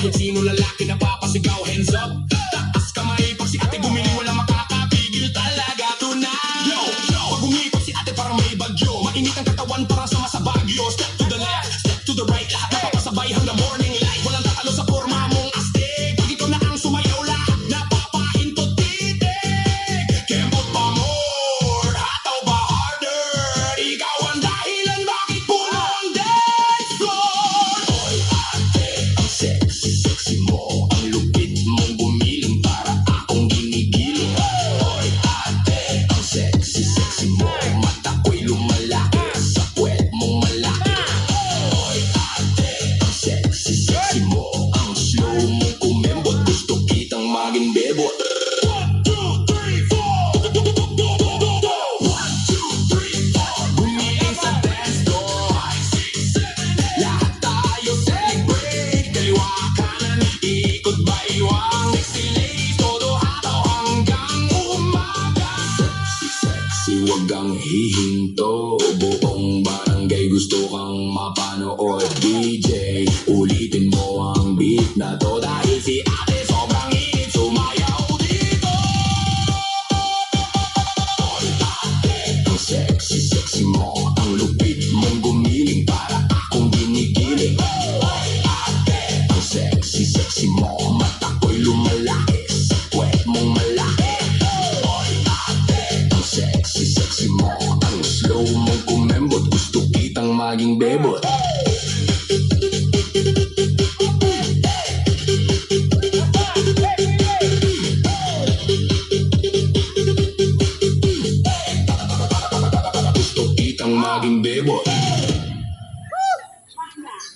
Kahit sino lalaki na papasigaw, hands up. Taas kamay, pag si ate bumili wala makakapigil talaga. Tonight, yo, pag umikot si ate parang may bagyo. Mainit ang katawan parang sama sa Bagyo. Step to the left, step to the right, lahat napapasabay hanggang morning light. Walang tatalo sa forma mong astig. Pag ikaw na ang sumayaw, lahat napapahinto titig. Kembot pa more, hataw ba harder? Ikaw ang dahilan bakit puno ang dance floor. Oy ate, ang sexy, sexy mo. Ang lupit mong gumiling para akong ginigiling. Oy ate, ang sexy, sexy mo. Mata ko'y lumalaki sa puwet mong malaki. Oy ate, ang sexy, sexy mo. Ang slow mong kumembot, gusto kitang maging bebot. 1, 2, 3, 4. 1, 2, 3, 4. Gumiling sa dance floor. 5, 6, 7, 8. Lahat tayo celebrate. Kaliwa kanan, ikot baywang. Sexy ladies, todo hataw hanggang umaga. Sexy, sexy, wag kang hihinto. Buong barangay gusto kang mapanood. DJ, ulitin mo ang beat na to. Dahil si ate sobrang init, sumayaw dito. Oy ate, ang sexy, sexy mo. Ang lupit mong gumiling para akong ginigiling. Oy ate, ang sexy, sexy mo. Mata ko'y lumalaki sa puwet mong malaki. Oy ate, ang sexy, sexy mo. Ang slow mong kumembot, gusto kitang maging bebot.